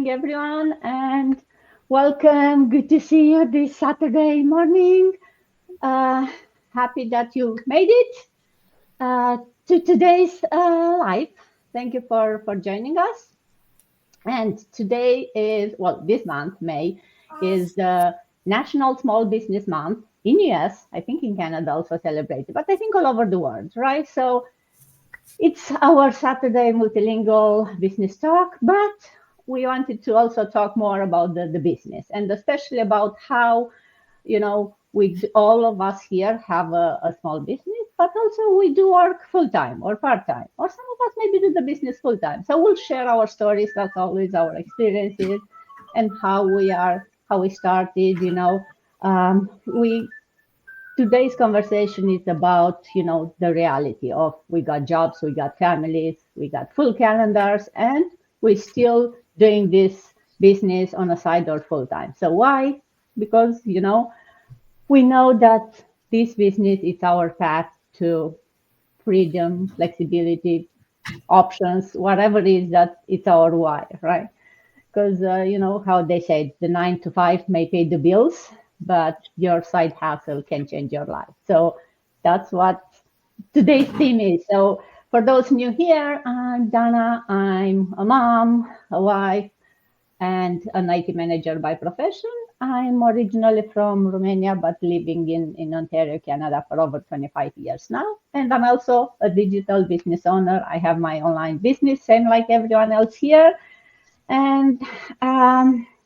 morning, everyone, and welcome. Good to see you this Saturday morning. Uh, Happy that you made it to today's live. Thank you for joining us. And today is, well, this month, May, is the National Small Business Month in US. I think in Canada also celebrated, but I think all over the world, right? So it's our Saturday multilingual business talk, but we wanted to also talk more about the business and especially about how, all of us here have a small business, but also we do work full time or part time, or some of us maybe do the business full time. So we'll share our stories, that's always our experiences, and how we started, we today's conversation is about the reality of we got jobs, we got families, we got full calendars, and we're still doing this business on a side or full time. So why? Because we know that this business is our path to freedom, flexibility, options, whatever it is, that it's our why, right? Because you know how they say the 9 to 5 may pay the bills, but your side hustle can change your life. So that's what today's theme is. So for those new here, I'm Dana. I'm a mom, a wife, and an IT manager by profession. I'm originally from Romania, but living in Ontario, Canada for over 25 years now. And I'm also a digital business owner. I have my online business, same like everyone else here. And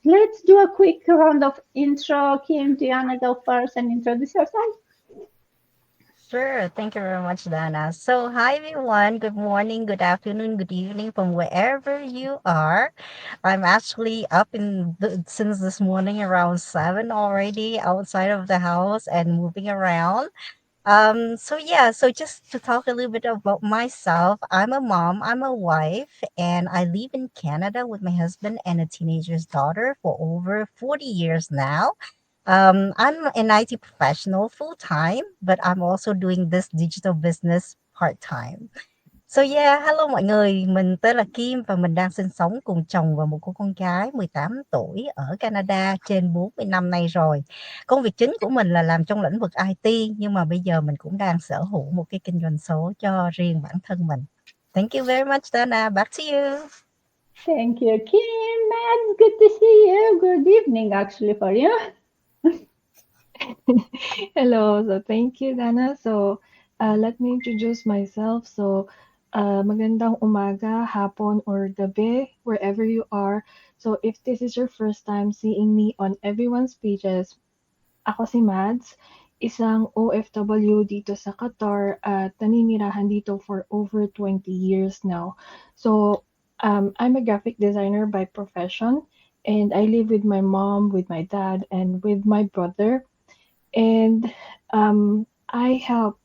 let's do a quick round of intro. Kim, do you want to go first and introduce yourself? Sure. Thank you very much, Dana. So, hi everyone. Good morning, good afternoon, good evening from wherever you are. I'm actually up since this morning around 7 already outside of the house and moving around. So just to talk a little bit about myself, I'm a mom, I'm a wife, and I live in Canada with my husband and a teenager's daughter for over 40 years now. I'm an IT professional full time, but I'm also doing this digital business part time. So yeah, hello mọi người, mình tên là Kim và mình đang sinh sống cùng chồng và một cô con gái 18 tuổi ở Canada trên 40 năm nay rồi. Công việc chính của mình là làm trong lĩnh vực IT nhưng mà bây giờ mình cũng đang sở hữu một cái kinh doanh số cho riêng bản thân mình. Thank you very much, Dana. Back to you. Thank you, Kim. Man, good to see you. Good evening, actually, for you. Hello. So thank you, Dana. So let me introduce myself. So magandang umaga, hapon, or gabi, wherever you are. So if this is your first time seeing me on everyone's pages, ako si Mads, isang OFW dito sa Qatar at naninirahan dito for over 20 years now. So I'm a graphic designer by profession, and I live with my mom, with my dad, and with my brother. And I help,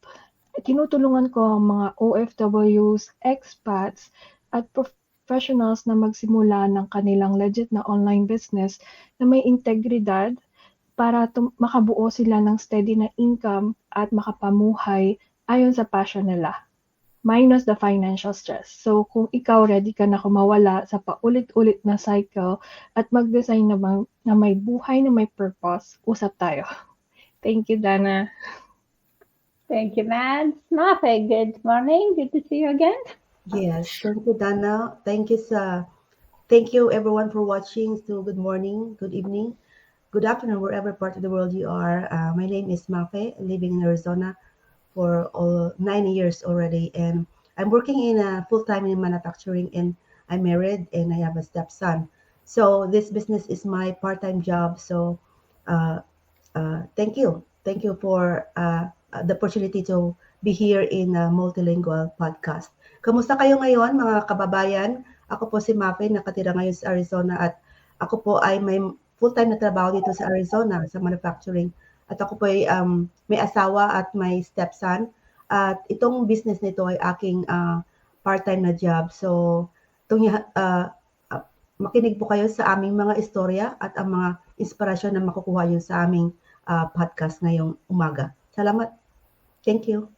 tinutulungan ko ang mga OFWs, expats, at professionals na magsimula ng kanilang legit na online business na may integridad para makabuo sila ng steady na income at makapamuhay ayon sa passion nila, minus the financial stress. So kung ikaw ready ka na kumawala sa paulit-ulit na cycle at mag-design na may buhay na may purpose, usap tayo. Thank you, Dana. Thank you, Mads. Mafe, good morning. Good to see you again. Yes, thank you, Dana. Thank you everyone for watching. So good morning, good evening, good afternoon, wherever part of the world you are. My name is Mafe, living in Arizona for all 9 years already, and I'm working in full time in manufacturing, and I'm married and I have a stepson. So this business is my part time job. So uh, thank you for the opportunity to be here in a multilingual podcast. Kamusta kayo ngayon mga kababayan? Ako po si Mafe, nakatira ngayon sa Arizona at ako po ay may full-time na trabaho dito sa Arizona sa manufacturing. At ako po ay may asawa at may stepson. At itong business nito ay aking part-time na job. So, makinig po kayo sa aming mga istorya at ang mga inspirasyon na makukuha yun sa aming podcast ngayong umaga. Salamat. Thank you.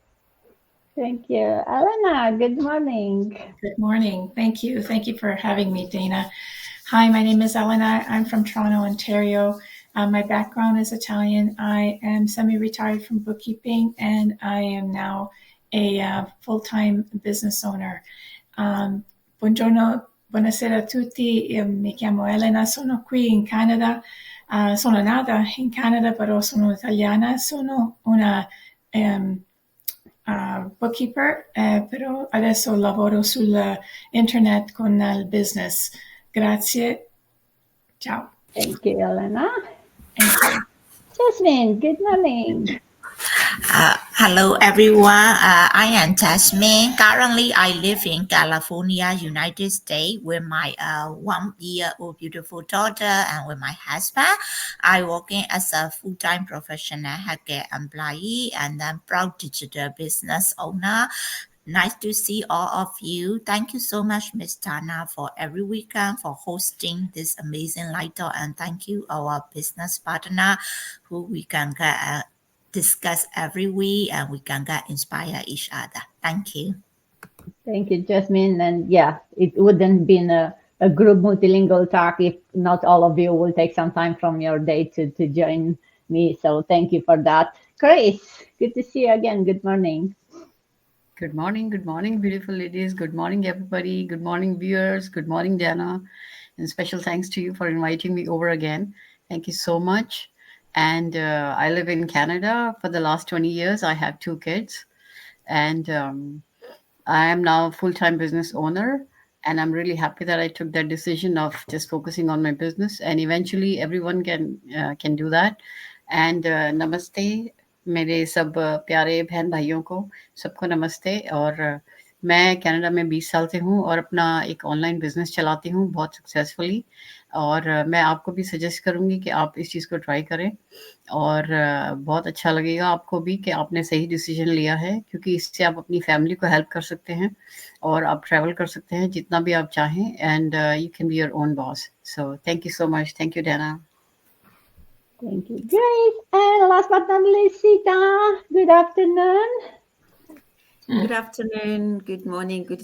Thank you. Alana, good morning. Good morning. Thank you. Thank you for having me, Dana. Hi, my name is Elena. I'm from Toronto, Ontario. My background is Italian. I am semi-retired from bookkeeping, and I am now a full-time business owner. Buongiorno, buonasera a tutti. Mi chiamo Elena, sono qui in Canada. Sono nata in Canada, però sono italiana. Sono una bookkeeper, però adesso lavoro sul internet con il business. Grazie. Ciao. Thank you, Elena. Thank you. Jasmine, good morning. Hello everyone. I am Tasmin. Currently, I live in California, United States, with my 1-year-old beautiful daughter and with my husband. I working as a full-time professional healthcare employee and I'm proud digital business owner. Nice to see all of you. Thank you so much, Miss Tana, for every weekend for hosting this amazing light talk, and thank you our business partner who we can get discuss every week and we can get inspire each other. Thank you. Thank you, Jasmine. And yeah, it wouldn't been a group multilingual talk if not all of you will take some time from your day to join me. So thank you for that. Grace, good to see you again. Good morning. Good morning, beautiful ladies. Good morning, everybody. Good morning, viewers. Good morning, Jana. And special thanks to you for inviting me over again. Thank you so much. And I live in Canada for the last 20 years. I have 2 kids. And I am now a full-time business owner. And I'm really happy that I took that decision of just focusing on my business. And eventually, everyone can do that. And namaste, मेरे सब प्यारे बहन भाइयों को सबको नमस्ते और मैं कनाडा में 20 साल से हूँ और अपना एक ऑनलाइन बिजनेस चलाती हूँ बहुत सक्सेसफुली और मैं आपको भी सजेस्ट करूँगी कि आप इस चीज़ को ट्राई करें और बहुत अच्छा लगेगा आपको भी कि आपने सही डिसीजन लिया है क्योंकि इससे आप अपनी फैमिली को हेल्प कर सकते हैं और आप ट्रैवल कर सकते हैं जितना भी आप चाहें and you can be your own boss so thank you so much thank you Dana Thank you, Grace. And last but not least, Sita, good afternoon. Good afternoon, good morning, good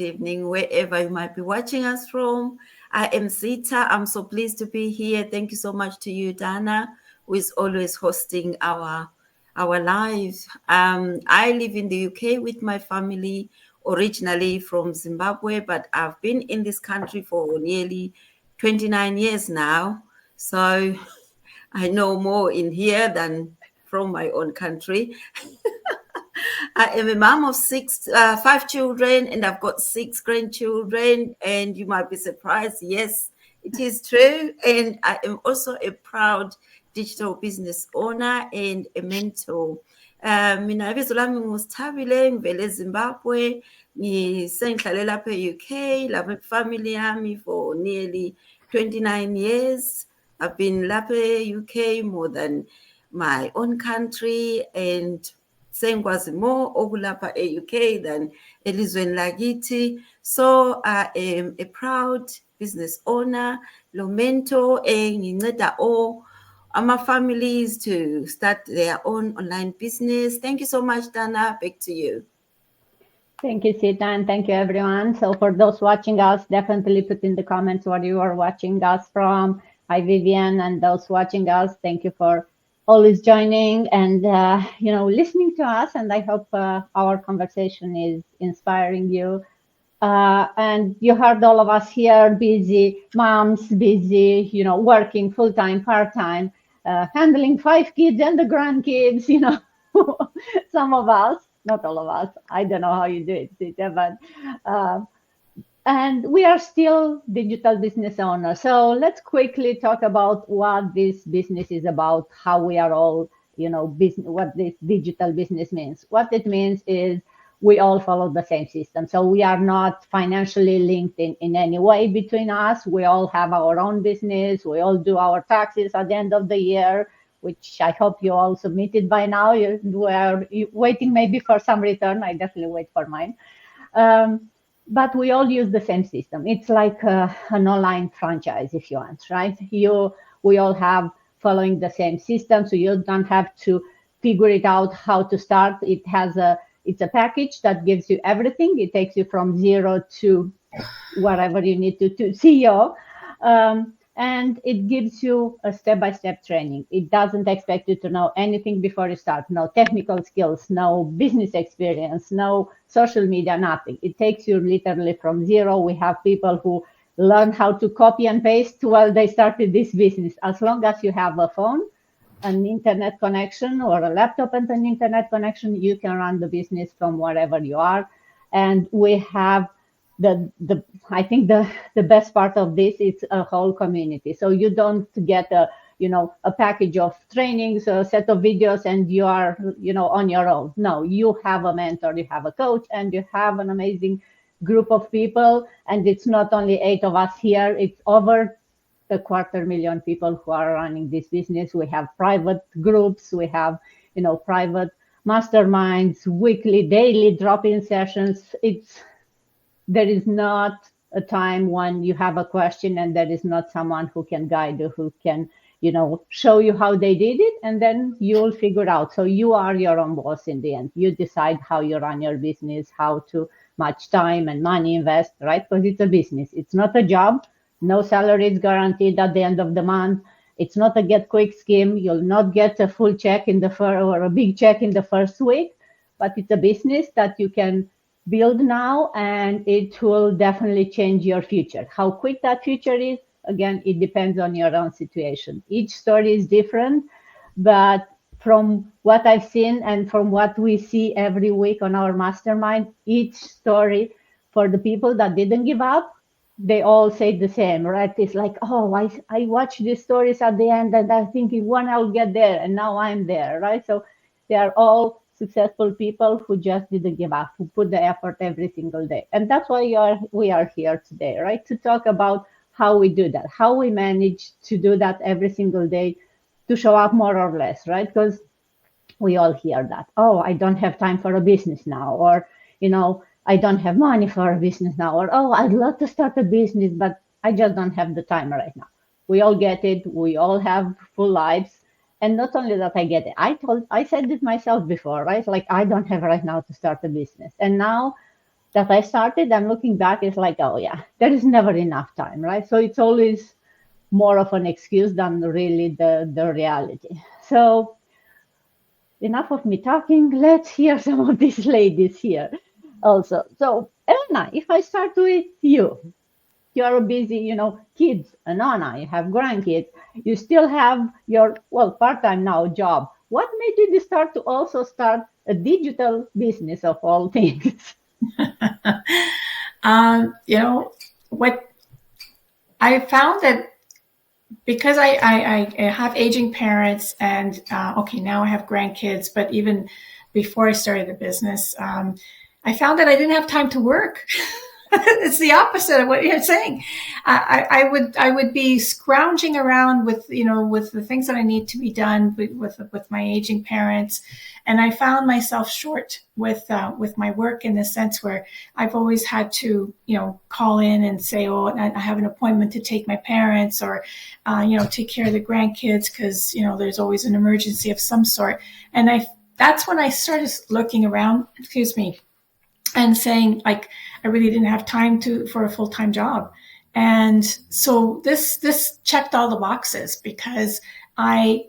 evening, wherever you might be watching us from. I am Zita. I'm so pleased to be here. Thank you so much to you, Dana, who is always hosting our lives. I live in the UK with my family, originally from Zimbabwe, but I've been in this country for nearly 29 years now. So I know more in here than from my own country. I am a mom of 5 children, and I've got 6 grandchildren. And you might be surprised. Yes, it is true. And I am also a proud digital business owner and a mentor. Mina ibizo lami nguSithabile ngivele eZimbabwe ngisengihlale lapha e-UK lapha family yami for nearly 29 years. I've been lapha e-UK more than my own country and sengikwazi more okulapha e-UK than elizweni lakithi. So I am a proud business owner, lo mentor nginceda ama-families to start their own online business. Thank you so much, Dana. Back to you. Thank you, Sita, and thank you, everyone. So for those watching us, definitely put in the comments where you are watching us from. Hi, Vivian, and those watching us, thank you for always joining and listening to us. And I hope our conversation is inspiring you. And you heard all of us here, busy moms, busy, working full time, part time, handling 5 kids and the grandkids. Some of us, not all of us. I don't know how you do it, Sita, but and we are still digital business owners. So let's quickly talk about what this business is about, how we are all, business, what this digital business means. What it means is we all follow the same system. So we are not financially linked in any way between us. We all have our own business. We all do our taxes at the end of the year, which I hope you all submitted by now. You are waiting maybe for some return. I definitely wait for mine. But we all use the same system. It's like an online franchise, if you want, right? We all have following the same system, so you don't have to figure it out how to start. It's a package that gives you everything. It takes you from zero to whatever you need to CEO. And it gives you a step-by-step training. It doesn't expect you to know anything before you start. No technical skills, no business experience, no social media, nothing. It takes you literally from zero. We have people who learn how to copy and paste while they started this business. As long as you have a phone, an internet connection, or a laptop and an internet connection, you can run the business from wherever you are. And we have the I think the best part of this is a whole community. So you don't get a package of trainings, a set of videos, and you are on your own. No, you have a mentor, you have a coach, and you have an amazing group of people. And it's not only 8 of us here, it's over the 250,000 people who are running this business. We have private groups, we have private masterminds, weekly, daily drop-in sessions. There is not a time when you have a question and there is not someone who can guide you, who can show you how they did it, and then you'll figure out. So you are your own boss in the end. You decide how you run your business, how to much time and money invest, right? Because it's a business, it's not a job. No salary is guaranteed at the end of the month. It's not a get quick scheme. You'll not get a full check in the first, or a big check in the first week, but it's a business that you can build now, and it will definitely change your future. How quick that future is, again, it depends on your own situation. Each story is different, but from what I've seen and from what we see every week on our mastermind, each story, for the people that didn't give up, they all say the same, right? It's like, oh, I watched these stories at the end and I think when I'll get there, and now I'm there, right? So they are all successful people who just didn't give up, who put the effort every single day. And that's why we are here today, right? To talk about how we do that, how we manage to do that every single day, to show up more or less, right? Because we all hear that, oh, I don't have time for a business now, or I don't have money for a business now, or oh, I'd love to start a business, but I just don't have the time right now. We all get it. We all have full lives. And not only that, I get it. I said it myself before, right? Like, I don't have right now to start a business. And now that I started, I'm looking back, it's like, oh yeah, there is never enough time, right? So it's always more of an excuse than really the reality. So enough of me talking. Let's hear some of these ladies here also. So Elena, if I start with you, you're a busy, kids, and Anna, you have grandkids. You still have your, part-time now job. What made you start to also start a digital business of all things? What I found that because I have aging parents and okay, now I have grandkids, but even before I started the business, I found that I didn't have time to work. It's the opposite of what you're saying. I would be scrounging around with with the things that I need to be done with my aging parents, and I found myself short with my work, in the sense where I've always had to call in and say, oh, I have an appointment to take my parents, or take care of the grandkids, because there's always an emergency of some sort. And that's when I started looking around. Excuse me. And saying, like, I really didn't have time for a full-time job. And so this checked all the boxes, because all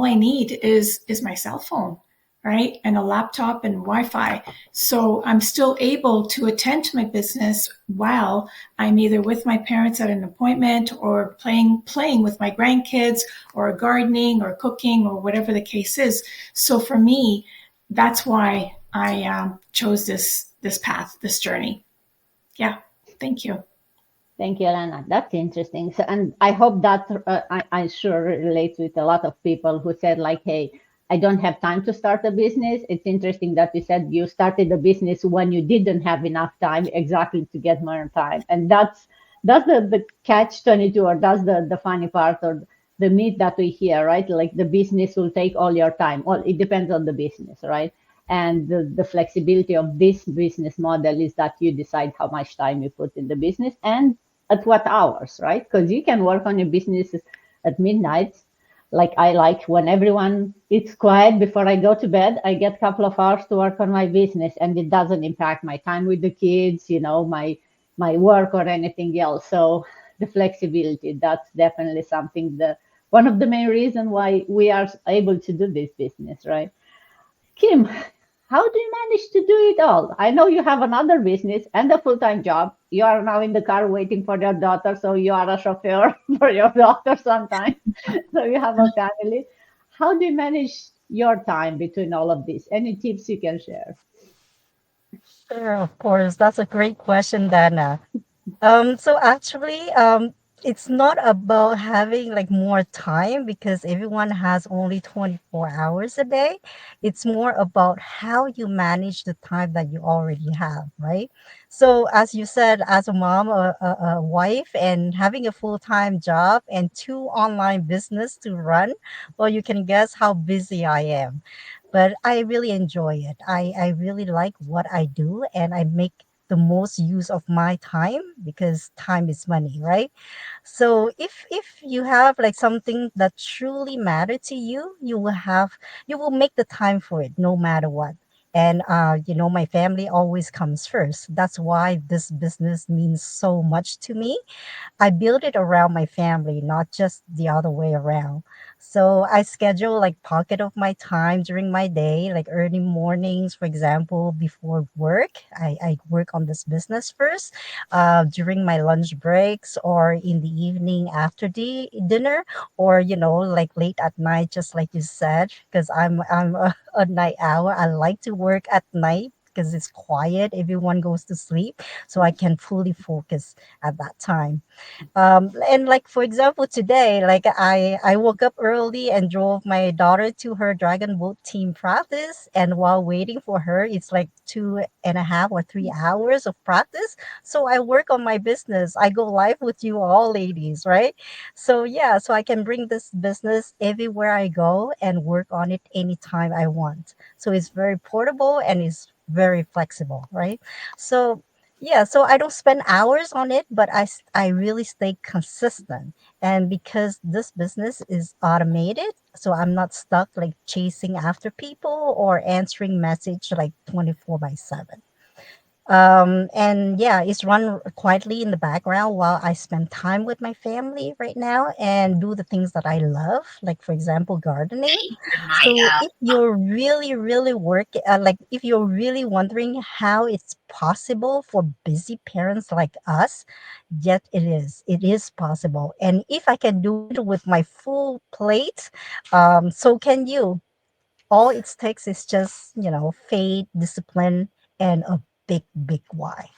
I need is my cell phone, right? And a laptop and Wi-Fi. So I'm still able to attend to my business while I'm either with my parents at an appointment, or playing with my grandkids, or gardening, or cooking, or whatever the case is. So for me, that's why I chose this path, this journey. Yeah. Thank you. Thank you, Elena. That's interesting. So, and I hope that I sure relates with a lot of people who said, like, hey, I don't have time to start a business. It's interesting that you said you started a business when you didn't have enough time exactly to get more time. And that's the catch 22, or that's the funny part, or the myth that we hear, right? Like, the business will take all your time. Well, it depends on the business, right? And the flexibility of this business model is that you decide how much time you put in the business and at what hours, right? Because you can work on your business at midnight. Like, I like when everyone is quiet before I go to bed, I get a couple of hours to work on my business, and it doesn't impact my time with the kids, my work or anything else. So the flexibility. That's definitely something the one of the main reason why we are able to do this business, right? Kim, how do you manage to do it all? I know you have another business and a full-time job. You are now in the car waiting for your daughter, so you are a chauffeur for your daughter sometimes. So you have a family. How do you manage your time between all of this? Any tips you can share? Sure, of course. That's a great question, Dana. So actually, it's not about having like more time because everyone has only 24 hours a day. It's more about how you manage the time that you already have, right? So as you said, as a mom, a wife, and having a full-time job and two online business to run, well, you can guess how busy I am. But I really enjoy it. I really like what I do and I make the most use of my time because time is money, right? So if you have like something that truly matter to you, you will make the time for it no matter what. And my family always comes first. That's why this business means so much to me. I build it around my family, not just the other way around. So I schedule like pocket of my time during my day, like early mornings, for example, before work. I work on this business first, during my lunch breaks or in the evening after the dinner, or like late at night, just like you said, because I'm a night owl. I like to work at night because it's quiet, everyone goes to sleep, so I can fully focus at that time. And like for example today, like I woke up early and drove my daughter to her dragon boat team practice, and while waiting for her it's like 2.5 or 3 hours of practice. So I work on my business, I go live with you all ladies, right? So yeah, so I can bring this business everywhere I go and work on it anytime I want. So it's very portable and it's very flexible, right? So yeah, so I don't spend hours on it, but I really stay consistent. And because this business is automated, so I'm not stuck like chasing after people or answering message like 24 by 7. And yeah, it's run quietly in the background while I spend time with my family right now and do the things that I love, like for example, gardening. My So if you're really, really like if you're really wondering how it's possible for busy parents like us, yet it is. It is possible. And if I can do it with my full plate, so can you. All it takes is just, faith, discipline, and a big, big why.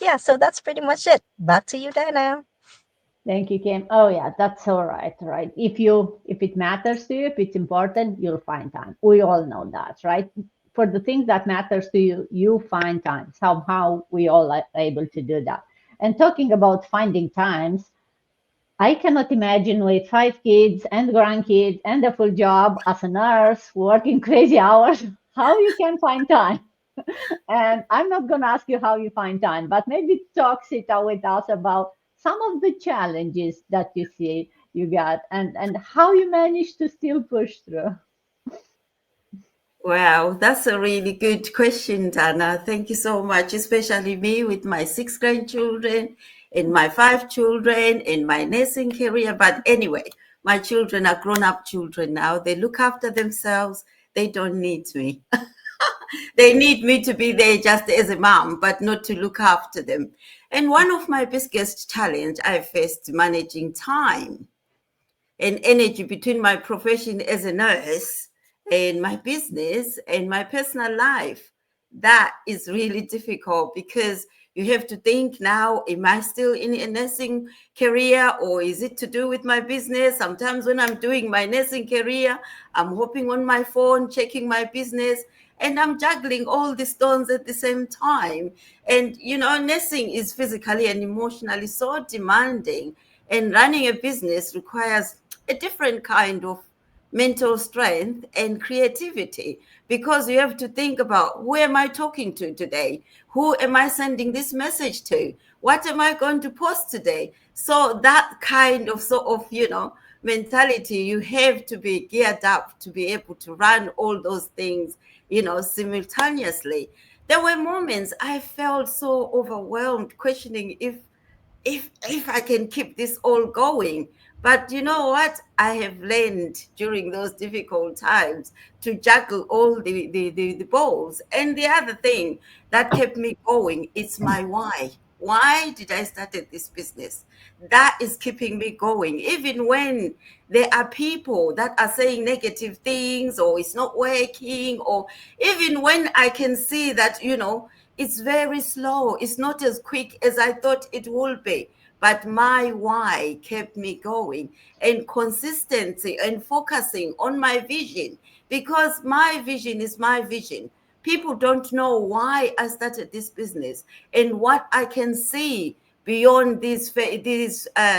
Yeah, so that's pretty much it. Back to you, Dana. Thank you, Kim. Oh yeah, that's all right, right? If it matters to you, if it's important, you'll find time. We all know that, right? For the things that matters to you, you find time. Somehow we all are able to do that. And talking about finding times, I cannot imagine with 5 kids and grandkids and a full job as a nurse working crazy hours, how you can find time. And I'm not going to ask you how you find time, but maybe talk, Sita, with us about some of the challenges that you see you got and how you manage to still push through. Wow, that's a really good question, Dana. Thank you so much, especially me with my 6 grandchildren and my 5 children and my nursing career. But anyway, my children are grown up children now. They look after themselves. They don't need me. They need me to be there just as a mom, but not to look after them. And one of my biggest challenge I faced managing time and energy between my profession as a nurse and my business and my personal life. That is really difficult because you have to think now, am I still in a nursing career or is it to do with my business? Sometimes when I'm doing my nursing career, I'm hopping on my phone, checking my business, and I'm juggling all the stones at the same time. And, nursing is physically and emotionally so demanding, and running a business requires a different kind of mental strength and creativity because you have to think about who am I talking to today? Who am I sending this message to? What am I going to post today? So that kind of mentality, you have to be geared up to be able to run all those things, simultaneously. There were moments I felt so overwhelmed, questioning if if I can keep this all going. But you know what? I have learned during those difficult times to juggle all the balls. And the other thing that kept me going is my why. Why did I started this business? That is keeping me going. Even when there are people that are saying negative things, or it's not working, or even when I can see that, it's very slow, it's not as quick as I thought it would be. But my why kept me going, and consistency and focusing on my vision, because my vision is my vision. People don't know why I started this business and what I can see beyond these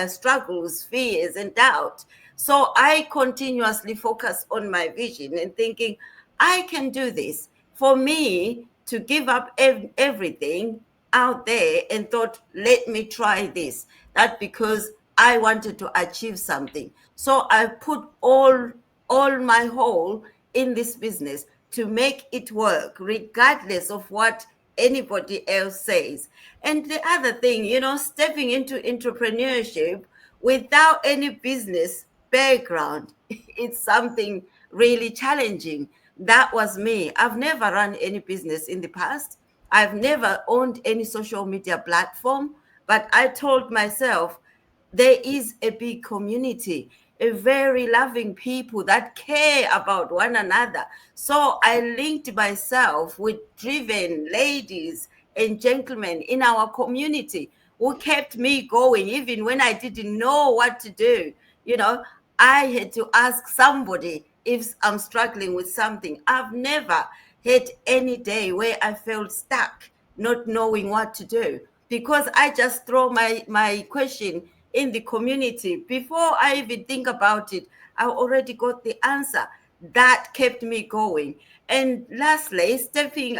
struggles, fears, and doubt. So I continuously focus on my vision and thinking, I can do this. For me to give up everything out there and thought, let me try this. That because I wanted to achieve something. So I put all my whole in this business to make it work, regardless of what anybody else says. And the other thing, stepping into entrepreneurship without any business background, it's something really challenging. That was me. I've never run any business in the past. I've never owned any social media platform, but I told myself there is a big community, a very loving people that care about one another. So I linked myself with driven ladies and gentlemen in our community who kept me going even when I didn't know what to do. You know, I had to ask somebody if I'm struggling with something. I've never had any day where I felt stuck, not knowing what to do, because I just throw my question in the community. Before I even think about it, I already got the answer. That kept me going. And lastly, stepping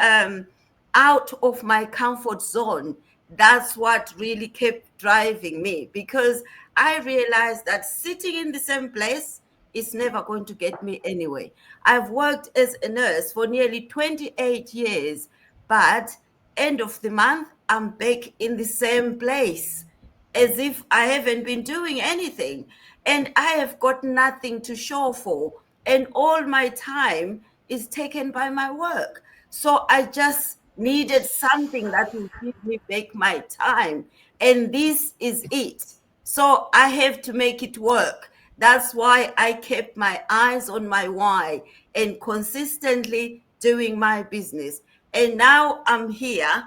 out of my comfort zone, that's what really kept driving me, because I realized that sitting in the same place is never going to get me anywhere. I've worked as a nurse for nearly 28 years, but end of the month, I'm back in the same place as if I haven't been doing anything. And I have got nothing to show for. And all my time is taken by my work. So I just needed something that will give me back my time. And this is it. So I have to make it work. That's why I kept my eyes on my why and consistently doing my business. And now I'm here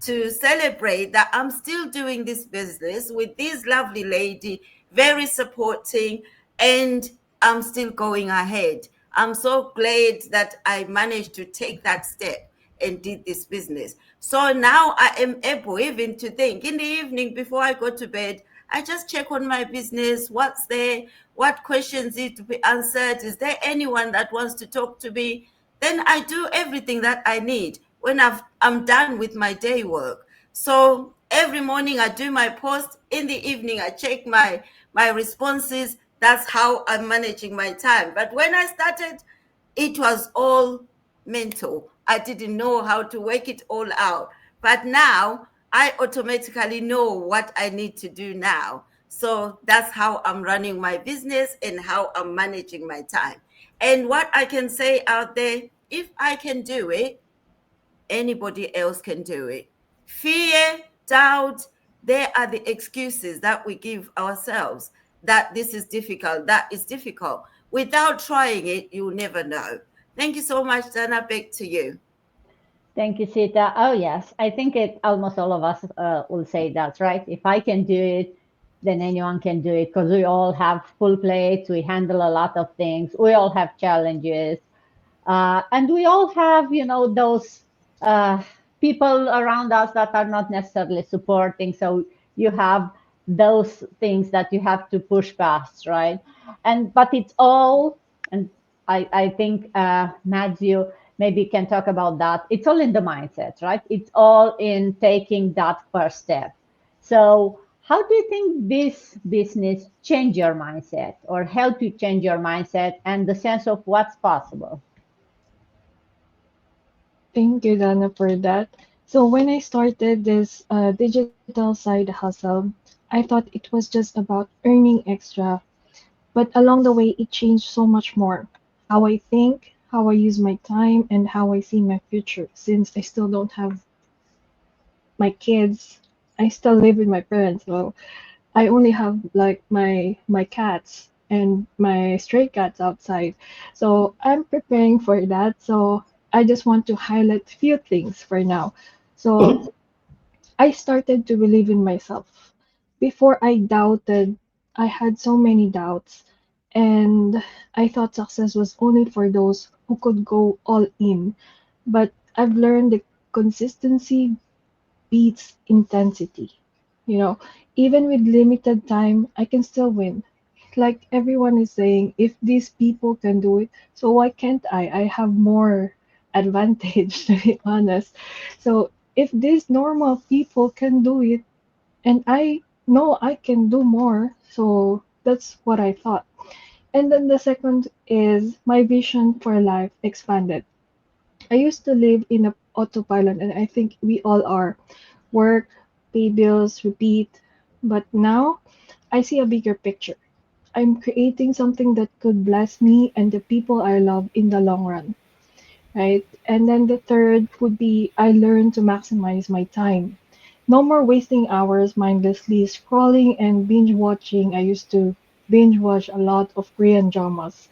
to celebrate that I'm still doing this business with this lovely lady, very supporting, and I'm still going ahead. I'm so glad that I managed to take that step and did this business. So now I am able even to think in the evening before I go to bed. I just check on my business, what's there, what questions need to be answered, is there anyone that wants to talk to me? Then I do everything that I need when I'm done with my day work. So every morning I do my post, in the evening I check my responses. That's how I'm managing my time. But when I started, it was all mental. I didn't know how to work it all out. But now I automatically know what I need to do now. So that's how I'm running my business and how I'm managing my time. And what I can say out there, if I can do it, anybody else can do it. Fear, doubt, they are the excuses that we give ourselves, that this is difficult, that is difficult. Without trying it, you'll never know. Thank you so much, Dana. Back to you. Thank you, Sita. Oh, yes. I think it almost all of us will say that, right? If I can do it, then anyone can do it because we all have full plates. We handle a lot of things. We all have challenges. And we all have, those uh, people around us that are not necessarily supporting. So you have those things that you have to push past, right? But it's all, and I think Matthew maybe can talk about that. It's all in the mindset, right? It's all in taking that first step. So how do you think this business change your mindset or help you change your mindset and the sense of what's possible? Thank you, Dana, for that. So when I started this digital side hustle, I I thought it was just about earning extra, but along the way, it changed so much more. How I think, how I use my time, and how I see my future. Since I still don't have my kids, I still live with my parents. So I only have like my cats and my stray cats outside. So I'm preparing for that. So I just want to highlight a few things for now. So I started to believe in myself. Before I doubted, I had so many doubts, and I thought success was only for those who could go all in. But I've learned that consistency beats intensity. You know, even with limited time, I can still win. Like everyone is saying, if these people can do it, so why can't I? I have more advantage, to be honest. So if these normal people can do it, and I know I can do more, so that's what I thought. And then the second is my vision for life expanded. I used to live in a autopilot, and I think we all are. Work, pay bills, repeat. But now I see a bigger picture. I'm creating something that could bless me and the people I love in the long run, right? And then the third would be I learned to maximize my time. No more wasting hours mindlessly scrolling and binge watching. I used to binge watch a lot of Korean dramas.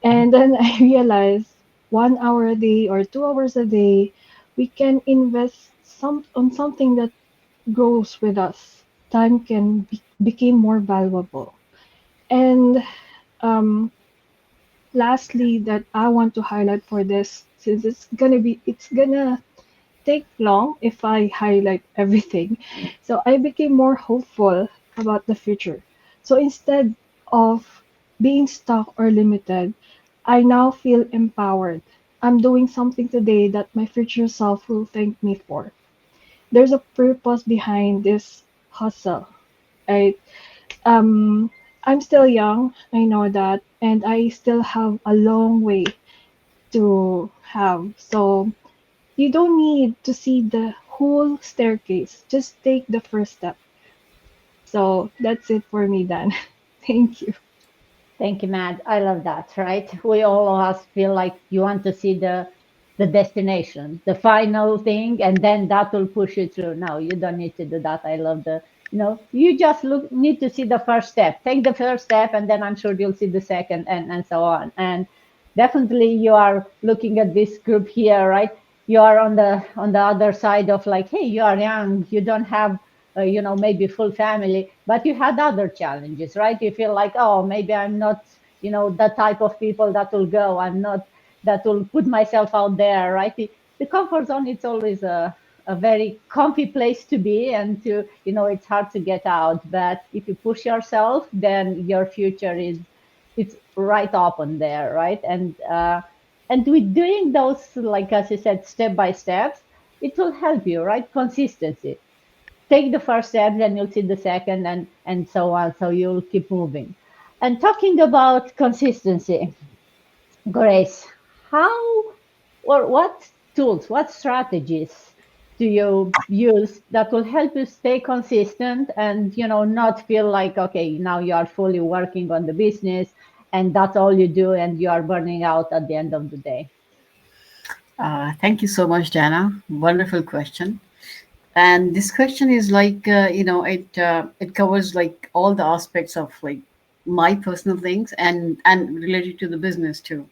And then I realized 1 hour a day or 2 hours a day, we can invest on something that grows with us. Time can become more valuable. And um, lastly, that I want to highlight for this, since it's gonna take long if I highlight everything. So I became more hopeful about the future. So instead of being stuck or limited, I now feel empowered. I'm doing something today that my future self will thank me for. There's a purpose behind this hustle, right? Um, I'm still young, I know that, and I still have a long way to have. So you don't need to see the whole staircase. Just take the first step. So that's it for me, Dan. Thank you. Thank you, Matt. I love that, right? We all of us feel like you want to see the destination, the final thing, and then that will push you through. No, you don't need to do that. I love you just need to see the first step. Take the first step, and then I'm sure you'll see the second, and so on. And definitely, you are looking at this group here, right? You are on the other side of like, hey, you are young, you don't have maybe full family, but you had other challenges, right? You feel like, oh, maybe I'm not, the type of people that will go. I'm not that will put myself out there, right? The comfort zone, it's always a very comfy place to be, and it's hard to get out. But if you push yourself, then your future is it's right up on there, right? And with doing those, like as you said, step by steps, it will help you, right? Consistency. Take the first step, then you'll see the second, and so on. So you'll keep moving. And talking about consistency, Grace, how or what tools, what strategies do you use that will help you stay consistent and not feel like, okay, now you are fully working on the business and that's all you do and you are burning out at the end of the day? Thank you so much, Dana. Wonderful question. And this question is like, it covers like all the aspects of like my personal things and related to the business too.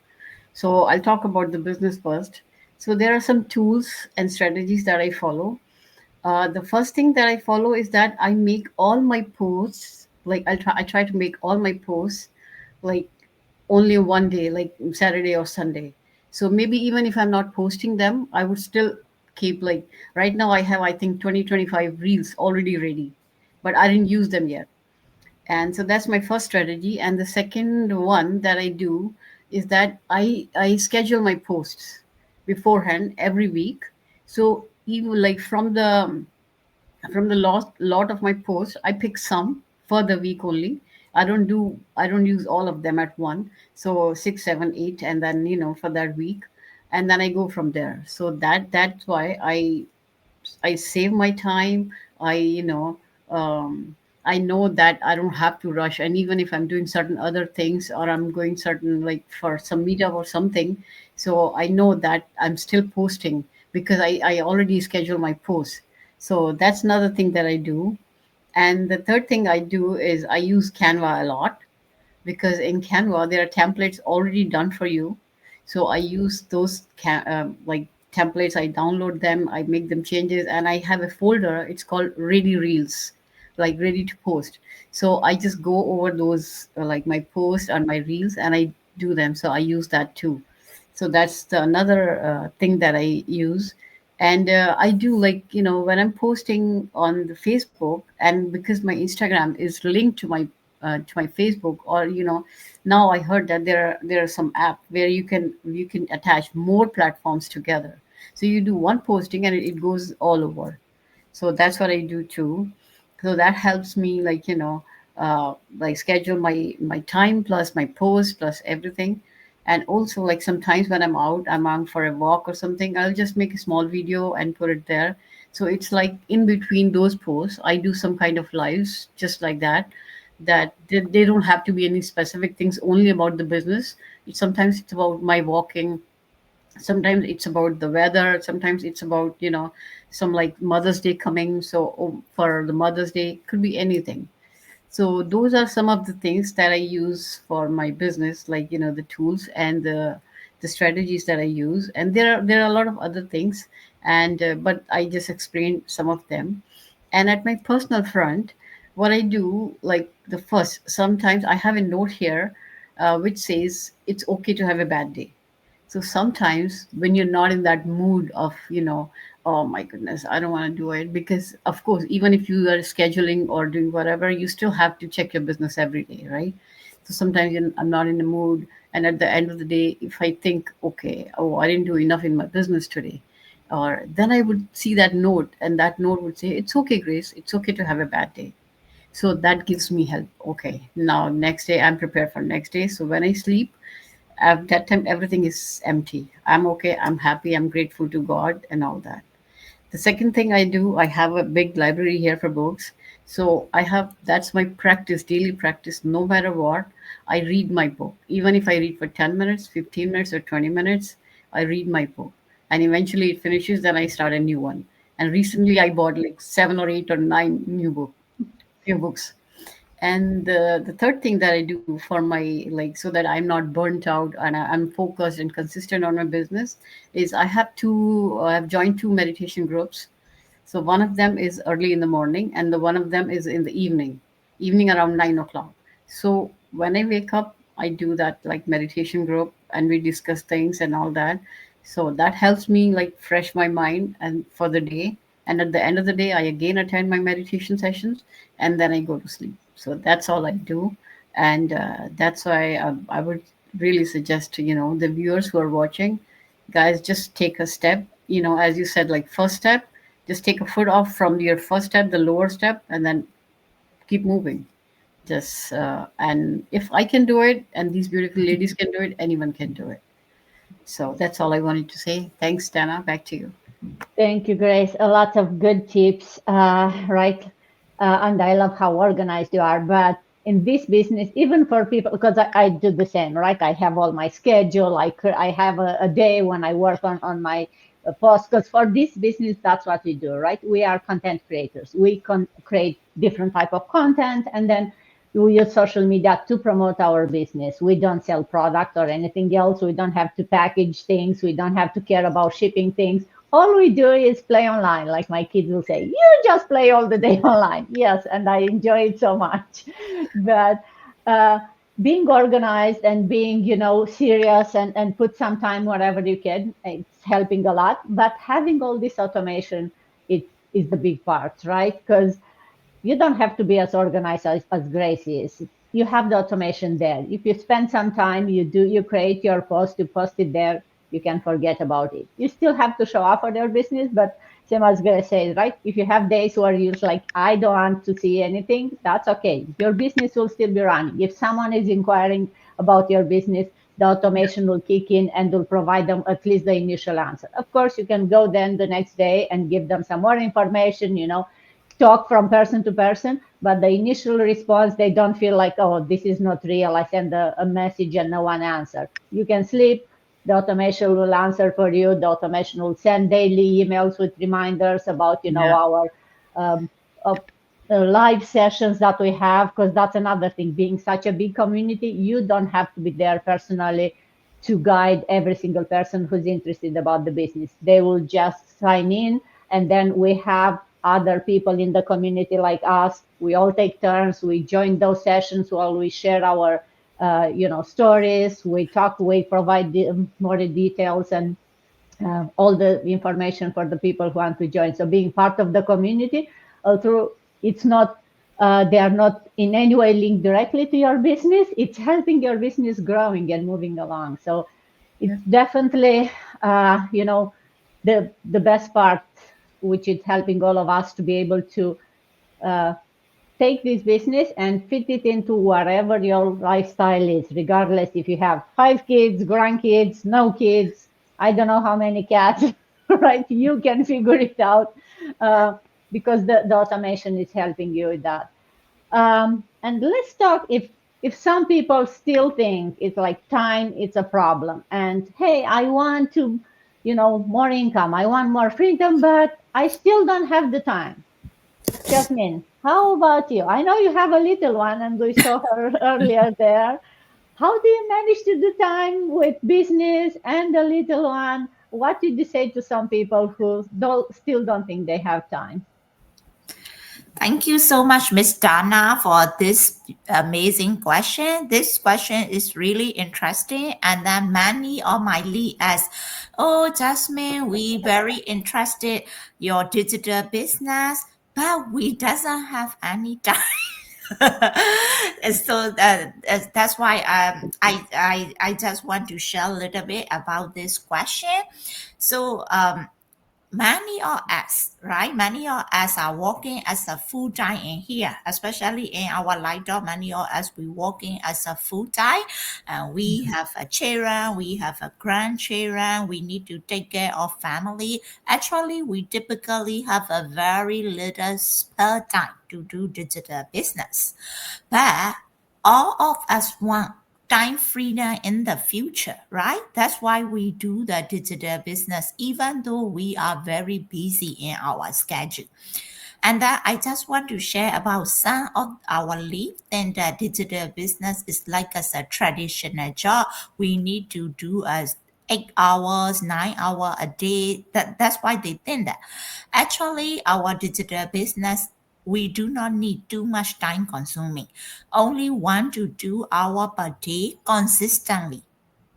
So I'll talk about the business first. So there are some tools and strategies that I follow. The first thing that I follow is that I make all my posts like I try to make all my posts like only one day, like Saturday or Sunday. So maybe even if I'm not posting them, I would still keep like right now I have I think 2025 reels already ready, but I didn't use them yet. And so that's my first strategy. And the second one that I do is that I schedule my posts beforehand every week. So even like from the lot of my posts, I pick some for the week only. I don't use all of them at one. So six, seven, eight, and then for that week, and then I go from there. So that's why I save my time. I um, I know that I don't have to rush. And even if I'm doing certain other things or I'm going certain like for some meetup or something, so I know that I'm still posting because I already schedule my posts. So that's another thing that I do. And the third thing I do is I use Canva a lot because in Canva there are templates already done for you. So I use those like templates. I download them, I make them changes, and I have a folder. It's called Ready Reels, like ready to post. So I just go over those like my posts and my reels, and I do them. So I use that too. So that's another thing that I use. And I do, like, when I'm posting on the Facebook, and because my Instagram is linked to my Facebook, or now I heard that there are some app where you can attach more platforms together. So you do one posting and it goes all over. So that's what I do too. So that helps me, like, like schedule my time plus my post plus everything. And also, like, sometimes when I'm out for a walk or something, I'll just make a small video and put it there. So it's like in between those posts I do some kind of lives just like that, that they don't have to be any specific things only about the business. Sometimes it's about my walking, sometimes it's about the weather, sometimes it's about some like Mother's Day coming. So for the Mother's Day, could be anything. So those are some of the things that I use for my business, like the tools and the strategies that I use. And there are a lot of other things, and but I just explained some of them. And at my personal front, what I do, like, the first, sometimes I have a note here, which says it's okay to have a bad day. So sometimes when you're not in that mood of, oh my goodness, I don't want to do it, because of course, even if you are scheduling or doing whatever, you still have to check your business every day, right? So sometimes I'm not in the mood. And at the end of the day, if I think, okay, oh, I didn't do enough in my business today, or then I would see that note, and that note would say, it's okay, Grace, it's okay to have a bad day. So that gives me help. Okay, now next day I'm prepared for next day. So when I sleep, at that time everything is empty. I'm okay, I'm happy, I'm grateful to God and all that. The second thing I do, I have a big library here for books. So that's my practice, daily practice. No matter what, I read my book. Even if I read for 10 minutes, 15 minutes, or 20 minutes, I read my book. And eventually it finishes, then I start a new one. And recently I bought like 7 or 8 or 9 new books. And the third thing that I do for my, like, so that I'm not burnt out and I'm focused and consistent on my business, is I've joined two meditation groups. So one of them is early in the morning, and the one of them is in the evening around 9 o'clock. So when I wake up, I do that like meditation group, and we discuss things and all that. So that helps me like fresh my mind and for the day. And at the end of the day, I again attend my meditation sessions, and then I go to sleep. So that's all I do, and that's why I would really suggest to the viewers who are watching, guys, just take a step. As you said, like, first step, just take a foot off from your first step, the lower step, and then keep moving. Just and if I can do it, and these beautiful ladies can do it, anyone can do it. So that's all I wanted to say. Thanks, Dana. Back to you. Thank you, Grace. A lot of good tips, right? And I love how organized you are. But in this business, even for people, because I do the same, right? I have all my schedule. I have a day when I work on my post. Because for this business, that's what we do, right? We are content creators. We can create different type of content, and then we use social media to promote our business. We don't sell product or anything else. We don't have to package things. We don't have to care about shipping things. All we do is play online. Like my kids will say, you just play all the day online. Yes, and I enjoy it so much. But uh, being organized and being, serious and put some time wherever you can, it's helping a lot. But having all this automation, it is the big part, right? Because you don't have to be as organized as Grace is. You have the automation there. If you spend some time, you create your post, you post it there, you can forget about it. You still have to show up for your business, but same as Grace says, right? If you have days where you're like, I don't want to see anything, that's okay. Your business will still be running. If someone is inquiring about your business, the automation will kick in and will provide them at least the initial answer. Of course, you can go then the next day and give them some more information, talk from person to person, but the initial response, they don't feel like, oh, this is not real. I send a message and no one answered. You can sleep. The automation will answer for you. The automation will send daily emails with reminders about, Yeah. our um, uh, live sessions that we have, because that's another thing. Being such a big community, you don't have to be there personally to guide every single person who's interested about the business. They will just sign in, and then we have other people in the community like us. We all take turns. We join those sessions while we share our, stories. We talk. We provide more details and all the information for the people who want to join. So being part of the community, although it's not, they are not in any way linked directly to your business, it's helping your business growing and moving along. So Yeah. it's definitely, the best part, which is helping all of us to be able to uh, take this business and fit it into whatever your lifestyle is, regardless if you have 5 kids, grandkids, no kids, I don't know how many cats, right? You can figure it out uh, because the automation is helping you with that. And let's talk if some people still think it's like time, it's a problem. And hey, I want to, more income, I want more freedom, but I still don't have the time. Jasmine, how about you? I know you have a little one and we saw her earlier there. How do you manage to do time with business and the little one? What did you say to some people who still don't think they have time? Thank you so much, Miss Donna, for this amazing question. This question is really interesting, and then many of my lead as, "Oh, Jasmine, we very interested your digital business, but we doesn't have any time." And so that's why I just want to share a little bit about this question. So many of us, right? Many of us are working as a full time in here, especially in our light job. Many of us we working as a full time, and we have a children, we have a grandchildren. We need to take care of family. Actually, we typically have a very little spare time to do digital business, but all of us want time freedom in the future, right? That's why we do the digital business, even though we are very busy in our schedule. And that I just want to share about some of our lead. And the digital business is like as a traditional job. We need to do as 8 hours, 9 hours a day. That's why they think that. Actually, our digital business, we do not need too much time consuming. Only 1 to 2 hours per day consistently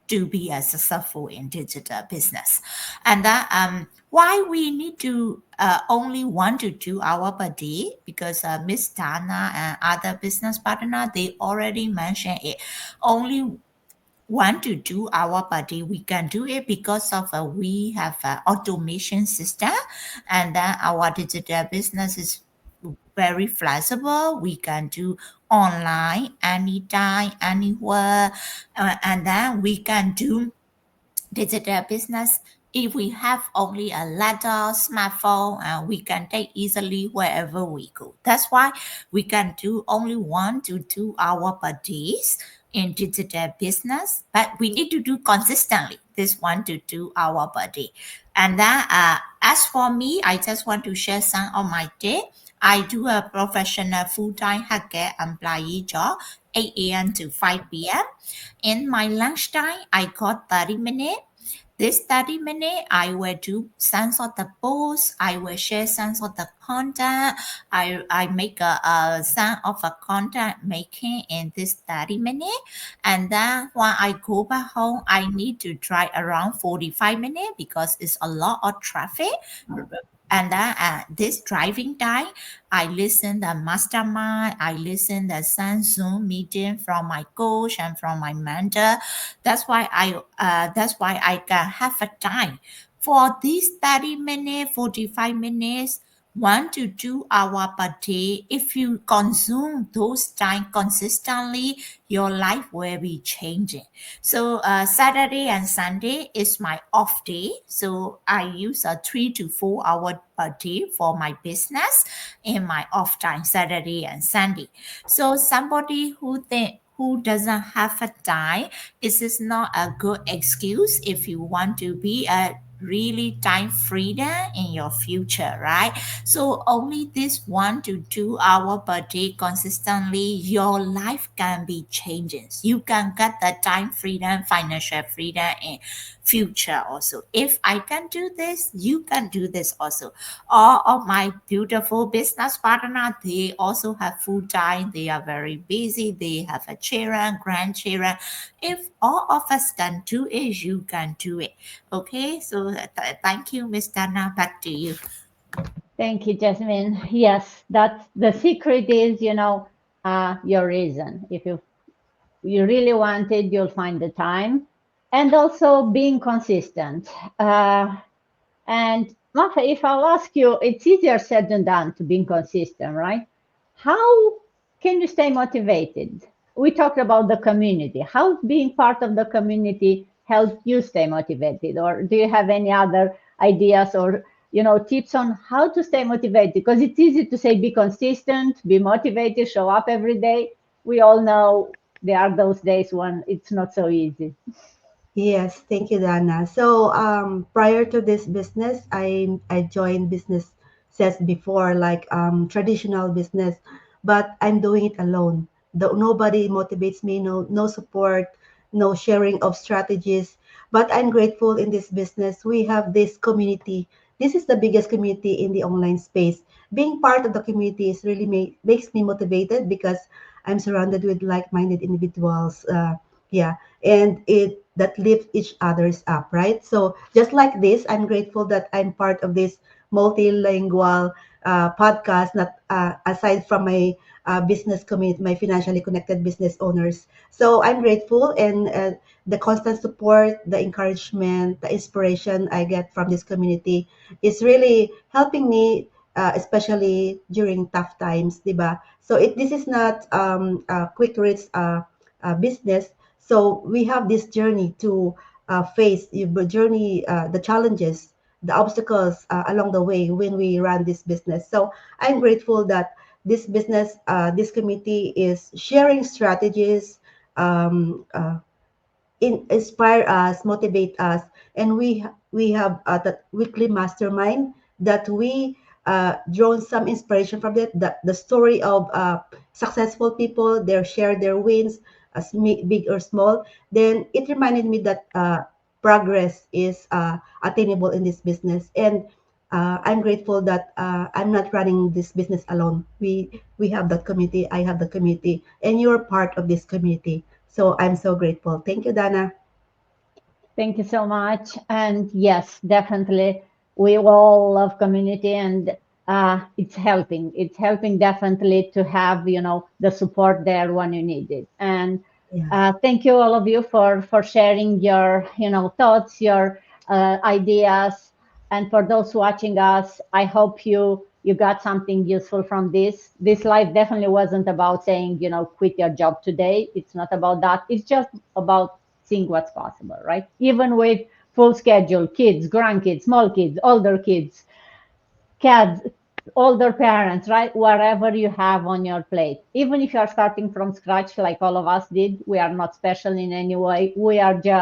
to be a successful in digital business. And that why we need to only 1 to 2 hours per day, because Miss Dana and other business partner, they already mentioned it. Only 1 to 2 hours per day we can do it because of we have an automation system, and then our digital business is very flexible. We can do online anytime anywhere, and then we can do digital business. If we have only a laptop, smartphone, we can take easily wherever we go. That's why we can do only 1 to 2 hours per day in digital business, but we need to do consistently this 1 to 2 hours per day. And then, as for me, I just want to share some of my day. I do a professional full-time healthcare employee job, 8 a.m. to 5 p.m. In my lunchtime, I got 30 minutes. This 30 minutes, I will do some of the posts. I will share some of the content. I make some of a content making in this 30 minutes. And then when I go back home, I need to drive around 45 minutes because it's a lot of traffic. And then this driving time, I listen the mastermind, I listen the some Zoom meeting from my coach and from my mentor. That's why I can have a time for these 30 minutes, 45 minutes. 1 to 2 hour per day. If you consume those time consistently, your life will be changing. So Saturday and Sunday is my off day. So I use a 3 to 4 hour per day for my business in my off time, Saturday and Sunday. So somebody who doesn't have a time, this is not a good excuse if you want to be a really time freedom in your future, right? So only this 1 to 2 hour per day consistently, your life can be changing. You can get the time freedom, financial freedom in future also. If I can do this, you can do this also. All of my beautiful business partner, they also have full time. They are very busy. They have a children, grandchildren. If all of us can do it, you can do it. Okay, so thank you, Miss Dana. Back to you. Thank you, Jasmine. Yes, that's the secret is, your reason. If you really want it, you'll find the time. And also being consistent. And Mafa, if I'll ask you, it's easier said than done to be consistent, right? How can you stay motivated? We talked about the community. How being part of the community helped you stay motivated? Or do you have any other ideas or tips on how to stay motivated? Because it's easy to say be consistent, be motivated, show up every day. We all know there are those days when it's not so easy. Yes, thank you, Dana. So, prior to this business, I joined business sets before, like traditional business, but I'm doing it alone. Nobody motivates me, no support, no sharing of strategies. But I'm grateful in this business. We have this community. This is the biggest community in the online space. Being part of the community is really makes me motivated because I'm surrounded with like-minded individuals. Yeah, and it that lift each other's up, right? So just like this, I'm grateful that I'm part of this multilingual podcast, not aside from my business community, my financially connected business owners. So I'm grateful, and the constant support, the encouragement, the inspiration I get from this community is really helping me, especially during tough times, diba? So this is not a quick rich business. So we have this journey to face the challenges, the obstacles along the way when we run this business. So I'm grateful that this committee is sharing strategies, um, uh, inspire us, motivate us, and we have that weekly mastermind that we drawn some inspiration from it. The story of successful people, share their wins, as big or small. Then it reminded me that progress is attainable in this business, and I'm grateful that I'm not running this business alone. We have that community. I have the community, and you're part of this community. So I'm so grateful. Thank you, Dana. Thank you so much. And yes, definitely, we all love community, and it's helping. It's helping definitely to have the support there when you need it. And Yeah. thank you all of you for sharing your thoughts, your ideas, and for those watching us, I hope you got something useful from this. This live definitely wasn't about saying quit your job today. It's not about that. It's just about seeing what's possible, right? Even with full schedule, kids, grandkids, small kids, older kids, cats, older parents, right? Whatever you have on your plate. Even if you are starting from scratch, like all of us did, we are not special in any way. We are just